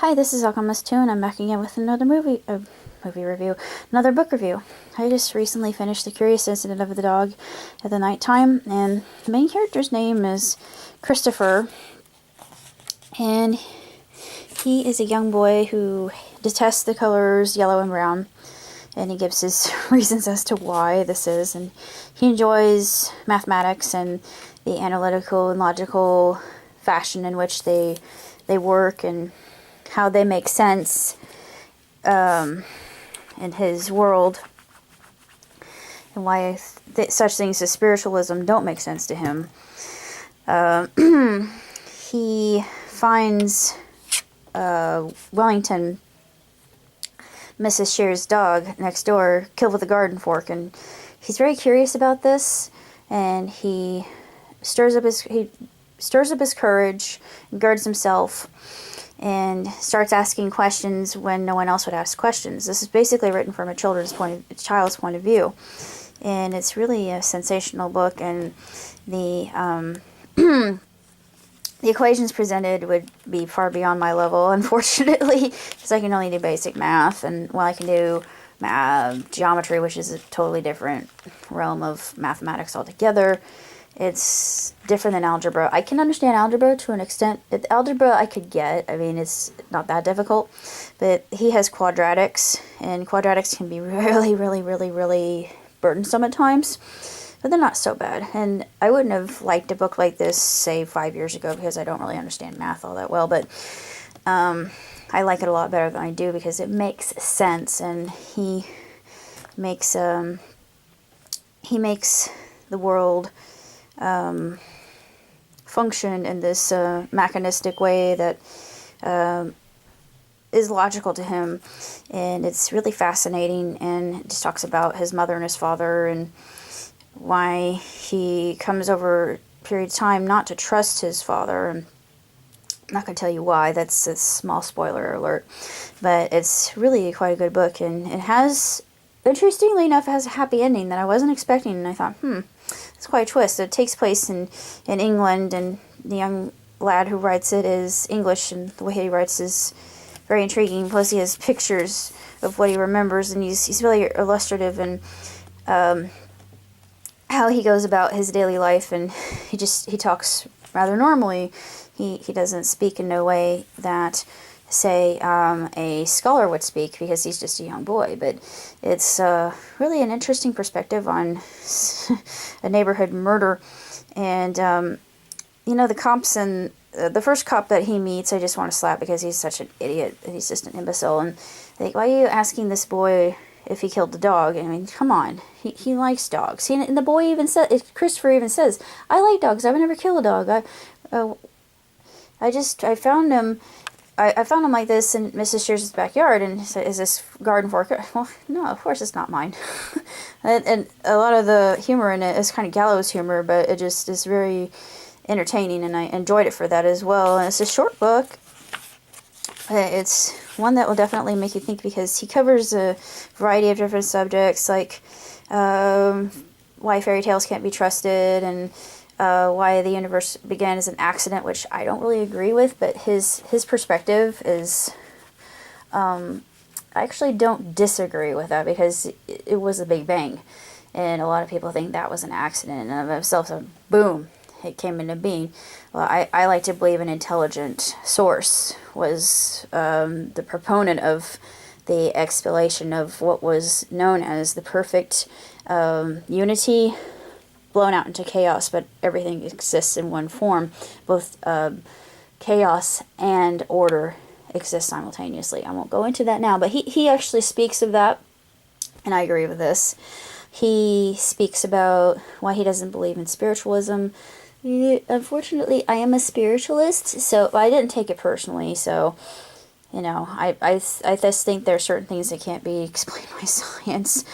Hi, this is Alchemist2, and I'm back again with another movie review, another book review. I just recently finished The Curious Incident of the Dog at the Nighttime, and the main character's name is Christopher, and he is a young boy who detests the colors yellow and brown, and he gives his reasons as to why this is, and he enjoys mathematics and the analytical and logical fashion in which they work, and how they make sense in his world, and why such things as spiritualism don't make sense to him. He finds Wellington, Mrs. Shear's dog next door, killed with a garden fork, and he's very curious about this, and he stirs up his courage and girds himself and starts asking questions when no one else would ask questions. This is basically written from a child's point of view, and it's really a sensational book. And the the equations presented would be far beyond my level, unfortunately, because I can only do basic math, and I can do geometry, which is a totally different realm of mathematics altogether. It's different than algebra. I can understand algebra to an extent. Algebra I could get. I mean, it's not that difficult. But he has quadratics, and quadratics can be really, really, really, really burdensome at times. But they're not so bad. And I wouldn't have liked a book like this, say, 5 years ago, because I don't really understand math all that well. But I like it a lot better than I do, because it makes sense, and he makes the world function in this mechanistic way that is logical to him, and it's really fascinating. And it just talks about his mother and his father, and why he comes over a period of time not to trust his father. And I'm not going to tell you why, that's a small spoiler alert, but it's really quite a good book, and it has, interestingly enough, it has a happy ending that I wasn't expecting, and I thought, it's quite a twist. It takes place in England, and the young lad who writes it is English, and the way he writes is very intriguing. Plus, he has pictures of what he remembers, and he's really illustrative, and how he goes about his daily life, and he talks rather normally. He doesn't speak in no way that, say, a scholar would speak, because he's just a young boy. But it's really an interesting perspective on a neighborhood murder. And the cops, and the first cop that he meets, I just want to slap, because he's such an idiot, and he's just an imbecile. And they think, why are you asking this boy if he killed the dog? I mean, come on, he likes dogs. And the boy even said, Christopher even says, I like dogs, I would never kill a dog. I found him. I found him like this in Mrs. Shears' backyard, and he said, is this garden fork? Well, no, of course it's not mine. and a lot of the humor in it is kind of gallows humor, but it just is very entertaining, and I enjoyed it for that as well. And it's a short book. It's one that will definitely make you think, because he covers a variety of different subjects, like why fairy tales can't be trusted, and why the universe began as an accident, which I don't really agree with, but his perspective is, I actually don't disagree with that, because it was a Big Bang, and a lot of people think that was an accident in and of itself, so boom, it came into being. Well, I like to believe an intelligent source was the proponent of the explanation of what was known as the perfect unity blown out into chaos, but everything exists in one form. Both chaos and order exist simultaneously. I won't go into that now, but he actually speaks of that, and I agree with this. He speaks about why he doesn't believe in spiritualism. Unfortunately, I am a spiritualist, so I didn't take it personally, so, I just think there are certain things that can't be explained by science.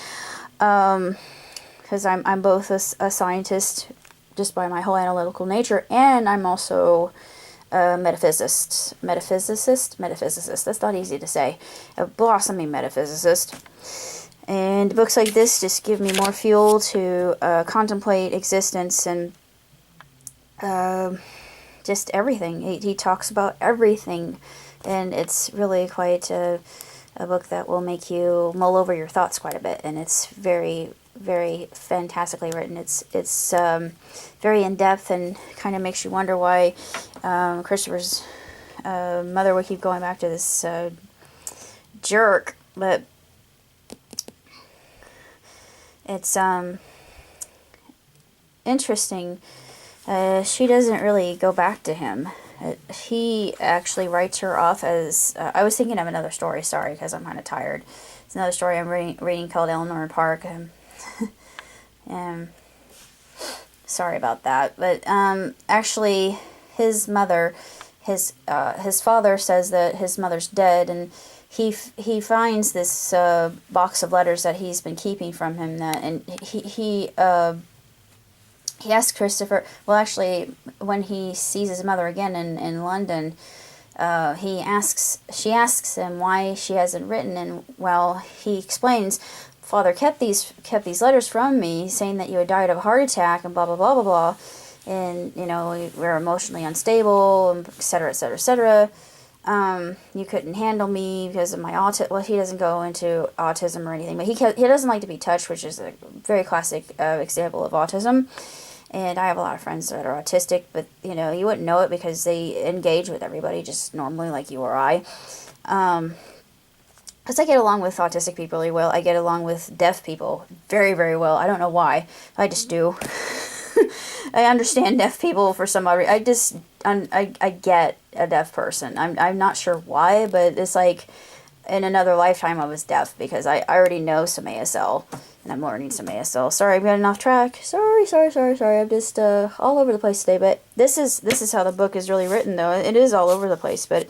Because I'm both a scientist, just by my whole analytical nature, and I'm also a metaphysicist. That's not easy to say. A blossoming metaphysicist. And books like this just give me more fuel to contemplate existence and just everything. He talks about everything and it's really quite a book that will make you mull over your thoughts quite a bit, and it's very, very fantastically written. It's very in-depth and kind of makes you wonder why Christopher's mother would keep going back to this jerk, but it's interesting. She doesn't really go back to him. He actually writes her off as... I was thinking of another story, sorry, because I'm kind of tired. It's another story I'm reading called Eleanor and Park. Sorry about that. But actually, his mother, his father says that his mother's dead, and he finds this box of letters that he's been keeping from him, and he asks Christopher, well, actually, when he sees his mother again in London, she asks him why she hasn't written, and, well, he explains, Father kept these letters from me, saying that you had died of a heart attack, and blah, blah, blah, blah, blah, and, you know, we're emotionally unstable, and et cetera, et cetera, et cetera. You couldn't handle me because of my autism. Well, he doesn't go into autism or anything, but he doesn't like to be touched, which is a very classic example of autism. And I have a lot of friends that are autistic, but, you know, you wouldn't know it because they engage with everybody just normally like you or I. Because I get along with autistic people really well. I get along with deaf people very, very well. I don't know why. I just do. I understand deaf people for some odd reason. I get a deaf person. I'm not sure why, but it's like in another lifetime I was deaf because I already know some ASL. And I'm learning some ASL. Sorry, I'm getting off track. Sorry. I'm just all over the place today. But this is how the book is really written, though. It is all over the place, but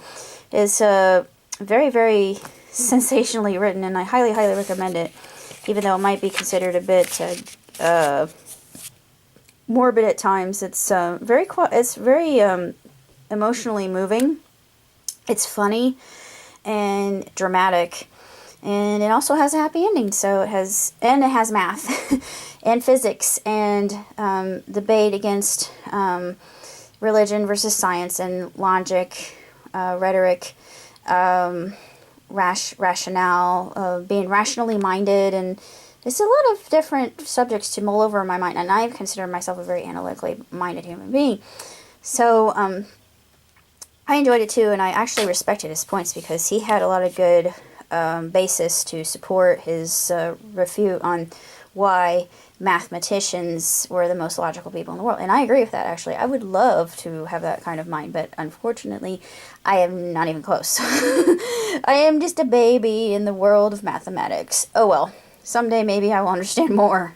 it's very, very sensationally written, and I highly, highly recommend it. Even though it might be considered a bit morbid at times, it's very emotionally moving. It's funny and dramatic. And it also has a happy ending, so it has math and physics and debate against religion versus science and logic, rhetoric, rationale, being rationally minded, and there's a lot of different subjects to mull over in my mind, and I consider myself a very analytically minded human being. So I enjoyed it too, and I actually respected his points because he had a lot of good basis to support his refute on why mathematicians were the most logical people in the world. And I agree with that, actually. I would love to have that kind of mind, but unfortunately, I am not even close. I am just a baby in the world of mathematics. Oh well, someday maybe I will understand more.